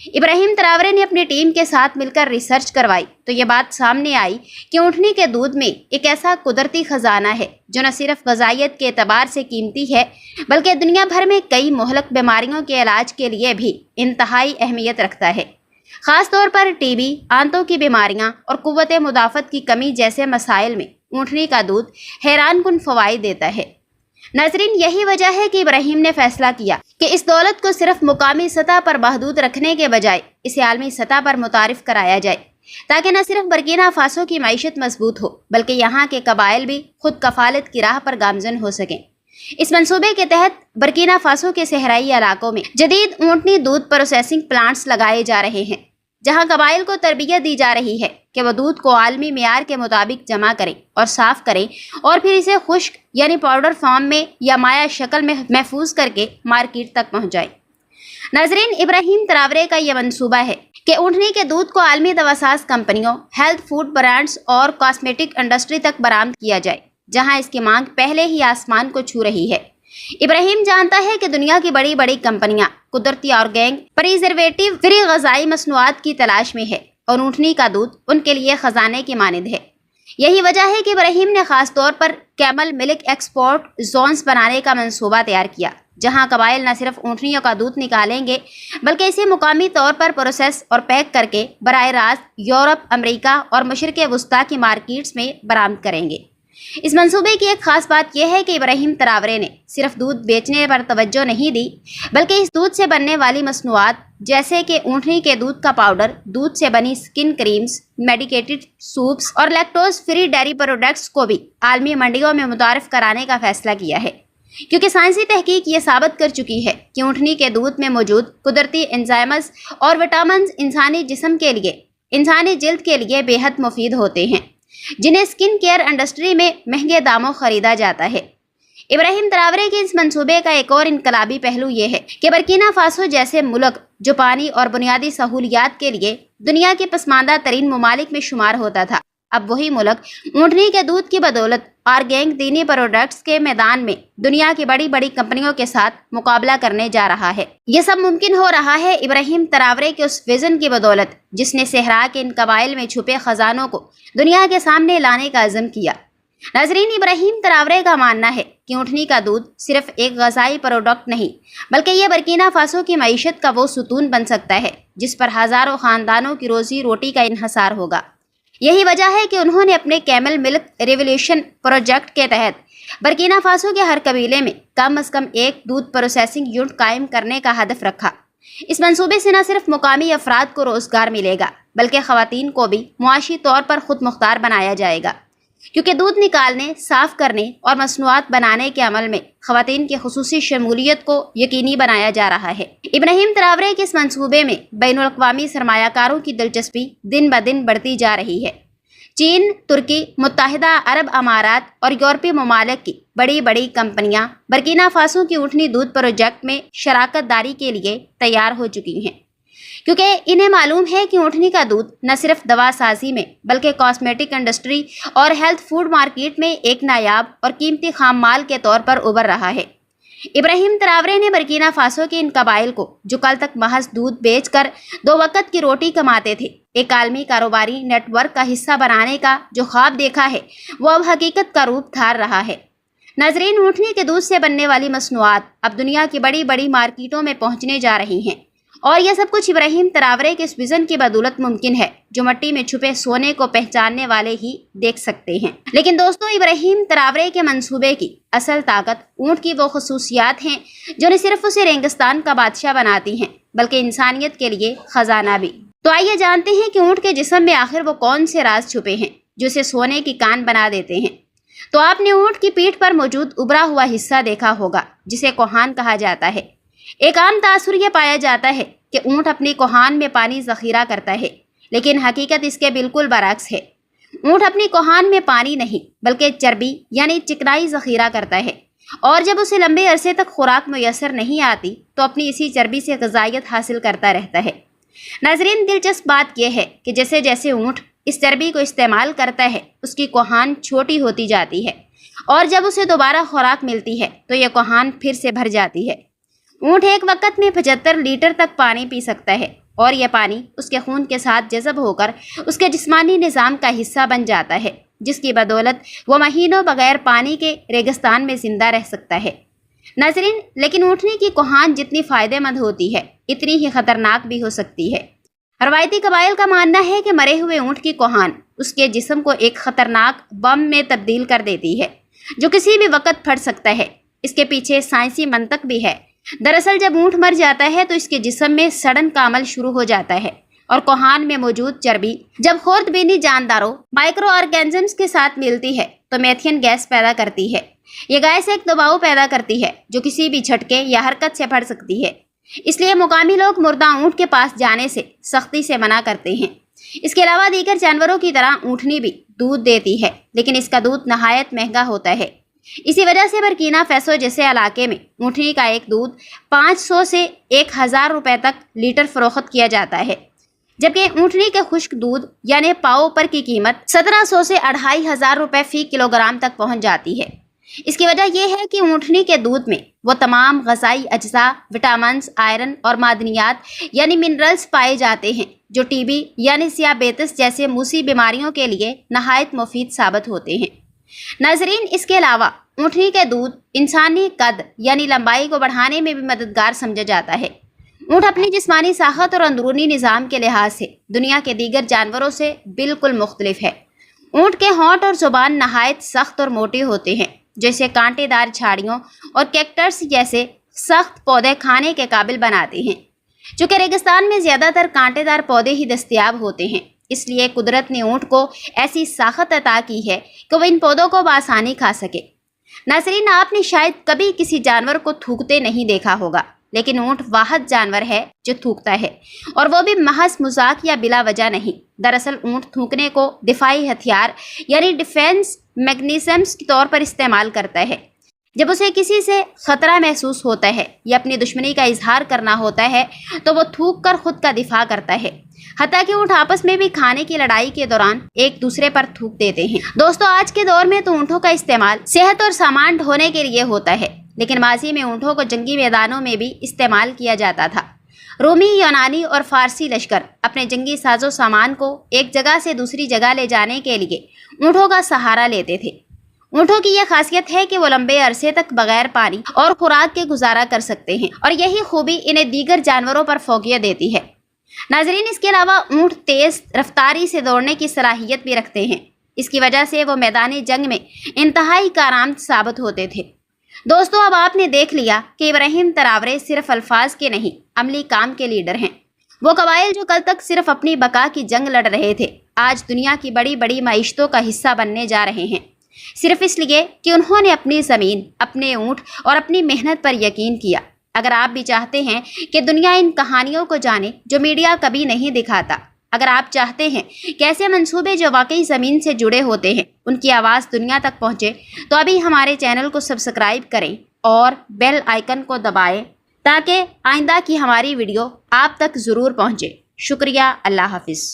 ابراہیم تراورے نے اپنی ٹیم کے ساتھ مل کر ریسرچ کروائی تو یہ بات سامنے آئی کہ اونٹنی کے دودھ میں ایک ایسا قدرتی خزانہ ہے جو نہ صرف غذائیت کے اعتبار سے قیمتی ہے بلکہ دنیا بھر میں کئی مہلک بیماریوں کے علاج کے لیے بھی انتہائی اہمیت رکھتا ہے، خاص طور پر ٹی بی، آنتوں کی بیماریاں اور قوت مدافعت کی کمی جیسے مسائل میں اونٹنی کا دودھ حیران کن فوائد دیتا ہے۔ ناظرین، یہی وجہ ہے کہ ابراہیم نے فیصلہ کیا کہ اس دولت کو صرف مقامی سطح پر محدود رکھنے کے بجائے اسے عالمی سطح پر متعارف کرایا جائے تاکہ نہ صرف برکینا فاسو کی معیشت مضبوط ہو بلکہ یہاں کے قبائل بھی خود کفالت کی راہ پر گامزن ہو سکیں۔ اس منصوبے کے تحت برکینا فاسو کے صحرائی علاقوں میں جدید اونٹنی دودھ پروسیسنگ پلانٹس لگائے جا رہے ہیں جہاں قبائل کو تربیت دی جا رہی ہے کہ وہ دودھ کو عالمی معیار کے مطابق جمع کریں اور صاف کریں اور پھر اسے خشک یعنی پاؤڈر فارم میں یا مائع شکل میں محفوظ کر کے مارکیٹ تک پہنچائیں۔ ناظرین، ابراہیم تراورے کا یہ منصوبہ ہے کہ اونٹنی کے دودھ کو عالمی دواساز کمپنیوں، ہیلتھ فوڈ برانڈز اور کاسمیٹک انڈسٹری تک برآمد کیا جائے جہاں اس کی مانگ پہلے ہی آسمان کو چھو رہی ہے۔ ابراہیم جانتا ہے کہ دنیا کی بڑی بڑی کمپنیاں قدرتی آرگینک پریزرویٹو فری غذائی مصنوعات کی تلاش میں ہے اور اونٹنی کا دودھ ان کے لیے خزانے کی مانند ہے۔ یہی وجہ ہے کہ ابراہیم نے خاص طور پر کیمل ملک ایکسپورٹ زونز بنانے کا منصوبہ تیار کیا جہاں قبائل نہ صرف اونٹنیوں کا دودھ نکالیں گے بلکہ اسے مقامی طور پر پروسیس اور پیک کر کے براہ راست یورپ، امریکہ اور مشرق وسطیٰ کی مارکیٹس میں برآمد کریں گے۔ اس منصوبے کی ایک خاص بات یہ ہے کہ ابراہیم تراورے نے صرف دودھ بیچنے پر توجہ نہیں دی بلکہ اس دودھ سے بننے والی مصنوعات جیسے کہ اونٹنی کے دودھ کا پاؤڈر، دودھ سے بنی سکن کریمز، میڈیکیٹڈ سوپس اور لیکٹوز فری ڈیری پروڈکٹس کو بھی عالمی منڈیوں میں متعارف کرانے کا فیصلہ کیا ہے، کیونکہ سائنسی تحقیق یہ ثابت کر چکی ہے کہ اونٹنی کے دودھ میں موجود قدرتی انزائمز اور وٹامنز انسانی جسم کے لیے، انسانی جلد کے لیے بے حد مفید ہوتے ہیں جنہیں سکن کیئر انڈسٹری میں مہنگے داموں خریدا جاتا ہے۔ ابراہیم تراورے کے اس منصوبے کا ایک اور انقلابی پہلو یہ ہے کہ برکینا فاسو جیسے ملک جو پانی اور بنیادی سہولیات کے لیے دنیا کے پسماندہ ترین ممالک میں شمار ہوتا تھا، اب وہی ملک اونٹنی کے دودھ کی بدولت آرگینک دینی پروڈکٹس کے میدان میں دنیا کی بڑی بڑی کمپنیوں کے ساتھ مقابلہ کرنے جا رہا ہے۔ یہ سب ممکن ہو رہا ہے ابراہیم تراورے کے اس ویژن کی بدولت جس نے صحرا کے ان قبائل میں چھپے خزانوں کو دنیا کے سامنے لانے کا عزم کیا۔ ناظرین، ابراہیم تراورے کا ماننا ہے کہ اونٹنی کا دودھ صرف ایک غذائی پروڈکٹ نہیں بلکہ یہ برکینا فاسو کی معیشت کا وہ ستون بن سکتا ہے جس پر ہزاروں خاندانوں کی روزی روٹی کا انحصار ہوگا۔ یہی وجہ ہے کہ انہوں نے اپنے کیمل ملک ریولیوشن پروجیکٹ کے تحت برکینا فاسو کے ہر قبیلے میں کم از کم ایک دودھ پروسیسنگ یونٹ قائم کرنے کا ہدف رکھا۔ اس منصوبے سے نہ صرف مقامی افراد کو روزگار ملے گا بلکہ خواتین کو بھی معاشی طور پر خود مختار بنایا جائے گا، کیونکہ دودھ نکالنے، صاف کرنے اور مصنوعات بنانے کے عمل میں خواتین کی خصوصی شمولیت کو یقینی بنایا جا رہا ہے۔ ابراہیم تراورے کے اس منصوبے میں بین الاقوامی سرمایہ کاروں کی دلچسپی دن بدن بڑھتی جا رہی ہے۔ چین، ترکی، متحدہ عرب امارات اور یورپی ممالک کی بڑی بڑی کمپنیاں برکینا فاسو کی اونٹنی دودھ پروجیکٹ میں شراکت داری کے لیے تیار ہو چکی ہیں، کیونکہ انہیں معلوم ہے کہ اونٹنی کا دودھ نہ صرف دوا سازی میں بلکہ کاسمیٹک انڈسٹری اور ہیلتھ فوڈ مارکیٹ میں ایک نایاب اور قیمتی خام مال کے طور پر ابھر رہا ہے۔ ابراہیم تراورے نے برکینا فاسو کے ان قبائل کو جو کل تک محض دودھ بیچ کر 2 وقت کی روٹی کماتے تھے، ایک عالمی کاروباری نیٹ ورک کا حصہ بنانے کا جو خواب دیکھا ہے وہ اب حقیقت کا روپ دھار رہا ہے۔ ناظرین، اونٹنی کے دودھ سے بننے والی مصنوعات اب دنیا کی بڑی بڑی مارکیٹوں میں پہنچنے جا رہی ہیں اور یہ سب کچھ ابراہیم تراورے کے اس ویژن کی بدولت ممکن ہے جو مٹی میں چھپے سونے کو پہچاننے والے ہی دیکھ سکتے ہیں۔ لیکن دوستو، ابراہیم تراورے کے منصوبے کی اصل طاقت اونٹ کی وہ خصوصیات ہیں جو نہ صرف اسے ریگستان کا بادشاہ بناتی ہیں بلکہ انسانیت کے لیے خزانہ بھی۔ تو آئیے جانتے ہیں کہ اونٹ کے جسم میں آخر وہ کون سے راز چھپے ہیں جو اسے سونے کی کان بنا دیتے ہیں۔ تو آپ نے اونٹ کی پیٹھ پر موجود ابھرا ہوا حصہ دیکھا ہوگا جسے کوہان کہا جاتا ہے۔ ایک عام تاثر یہ پایا جاتا ہے کہ اونٹ اپنی کوہان میں پانی ذخیرہ کرتا ہے، لیکن حقیقت اس کے بالکل برعکس ہے۔ اونٹ اپنی کوہان میں پانی نہیں بلکہ چربی یعنی چکنائی ذخیرہ کرتا ہے، اور جب اسے لمبے عرصے تک خوراک میسر نہیں آتی تو اپنی اسی چربی سے غذائیت حاصل کرتا رہتا ہے۔ ناظرین، دلچسپ بات یہ ہے کہ جیسے جیسے اونٹ اس چربی کو استعمال کرتا ہے اس کی کوہان چھوٹی ہوتی جاتی ہے، اور جب اسے دوبارہ خوراک ملتی ہے تو یہ کوہان پھر سے بھر جاتی ہے۔ اونٹ ایک وقت میں 75 لیٹر تک پانی پی سکتا ہے اور یہ پانی اس کے خون کے ساتھ جذب ہو کر اس کے جسمانی نظام کا حصہ بن جاتا ہے، جس کی بدولت وہ مہینوں بغیر پانی کے ریگستان میں زندہ رہ سکتا ہے۔ ناظرین، لیکن اونٹنی کی کوہان جتنی فائدہ مند ہوتی ہے اتنی ہی خطرناک بھی ہو سکتی ہے۔ روایتی قبائل کا ماننا ہے کہ مرے ہوئے اونٹ کی کوہان اس کے جسم کو ایک خطرناک بم میں تبدیل کر دیتی ہے جو کسی بھی وقت پھٹ سکتا ہے۔ اس کے پیچھے سائنسی منطق بھی ہے۔ دراصل جب اونٹ مر جاتا ہے تو اس کے جسم میں سڑن کا عمل شروع ہو جاتا ہے اور کوہان میں موجود چربی جب خوردبینی جانداروں مائکرو آرگینزمز کے ساتھ ملتی ہے تو میتھین گیس پیدا کرتی ہے۔ یہ گیس ایک دباؤ پیدا کرتی ہے جو کسی بھی جھٹکے یا حرکت سے پھٹ سکتی ہے، اس لیے مقامی لوگ مردہ اونٹ کے پاس جانے سے سختی سے منع کرتے ہیں۔ اس کے علاوہ دیگر جانوروں کی طرح اونٹنی بھی دودھ دیتی ہے، لیکن اس کا دودھ نہایت مہنگا ہوتا ہے۔ اسی وجہ سے برکینا فیسو جیسے علاقے میں اونٹنی کا ایک دودھ 500 سے 1000 روپے تک لیٹر فروخت کیا جاتا ہے، جبکہ اونٹنی کے خشک دودھ یعنی پاؤ پر کی قیمت 1700 سے 2500 روپے فی کلو گرام تک پہنچ جاتی ہے۔ اس کی وجہ یہ ہے کہ اونٹنی کے دودھ میں وہ تمام غذائی اجزاء، وٹامنز، آئرن اور معدنیات یعنی منرلز پائے جاتے ہیں جو ٹی بی یعنی ذیابیطس جیسے موسی بیماریوں کے لیے نہایت مفید ثابت ہوتے ہیں۔ ناظرین، اس کے علاوہ اونٹنی کے دودھ انسانی قد یعنی لمبائی کو بڑھانے میں بھی مددگار سمجھا جاتا ہے۔ اونٹ اپنی جسمانی ساخت اور اندرونی نظام کے لحاظ سے دنیا کے دیگر جانوروں سے بالکل مختلف ہے۔ اونٹ کے ہونٹ اور زبان نہایت سخت اور موٹے ہوتے ہیں، جیسے کانٹے دار جھاڑیوں اور کیکٹس جیسے سخت پودے کھانے کے قابل بناتے ہیں۔ چونکہ ریگستان میں زیادہ تر کانٹے دار پودے ہی دستیاب ہوتے ہیں، اس لیے قدرت نے اونٹ کو ایسی ساخت عطا کی ہے کہ وہ ان پودوں کو بآسانی کھا سکے۔ ناظرین، آپ نے شاید کبھی کسی جانور کو تھوکتے نہیں دیکھا ہوگا، لیکن اونٹ واحد جانور ہے جو تھوکتا ہے، اور وہ بھی محض مذاق یا بلا وجہ نہیں۔ دراصل اونٹ تھوکنے کو دفاعی ہتھیار یعنی ڈیفینس میکنیزمز کے طور پر استعمال کرتا ہے۔ جب اسے کسی سے خطرہ محسوس ہوتا ہے یا اپنی دشمنی کا اظہار کرنا ہوتا ہے تو وہ تھوک کر خود کا دفاع کرتا ہے۔ حتیٰ کہ اونٹ آپس میں بھی کھانے کی لڑائی کے دوران ایک دوسرے پر تھوک دیتے ہیں۔ دوستو، آج کے دور میں تو اونٹوں کا استعمال صحت اور سامان ڈھونے کے لیے ہوتا ہے، لیکن ماضی میں اونٹوں کو جنگی میدانوں میں بھی استعمال کیا جاتا تھا۔ رومی، یونانی اور فارسی لشکر اپنے جنگی ساز و سامان کو ایک جگہ سے دوسری جگہ لے جانے کے لیے اونٹوں کا سہارا لیتے تھے۔ اونٹوں کی یہ خاصیت ہے کہ وہ لمبے عرصے تک بغیر پانی اور خوراک کے گزارا کر سکتے ہیں، اور یہی خوبی انہیں دیگر جانوروں پر فوقیت دیتی ہے۔ ناظرین، اس کے علاوہ اونٹ تیز رفتاری سے دوڑنے کی صلاحیت بھی رکھتے ہیں، اس کی وجہ سے وہ میدانی جنگ میں انتہائی کارآمد ثابت ہوتے تھے۔ دوستو، اب آپ نے دیکھ لیا کہ ابراہیم تراورے صرف الفاظ کے نہیں، عملی کام کے لیڈر ہیں۔ وہ قبائل جو کل تک صرف اپنی بقا کی جنگ لڑ رہے تھے، آج دنیا کی بڑی بڑی معیشتوں کا حصہ بننے جا رہے ہیں، صرف اس لیے کہ انہوں نے اپنی زمین، اپنے اونٹ اور اپنی محنت پر یقین کیا۔ اگر آپ بھی چاہتے ہیں کہ دنیا ان کہانیوں کو جانے جو میڈیا کبھی نہیں دکھاتا، اگر آپ چاہتے ہیں کہ ایسے منصوبے جو واقعی زمین سے جڑے ہوتے ہیں ان کی آواز دنیا تک پہنچے، تو ابھی ہمارے چینل کو سبسکرائب کریں اور بیل آئیکن کو دبائیں تاکہ آئندہ کی ہماری ویڈیو آپ تک ضرور پہنچے۔ شکریہ، اللہ حافظ۔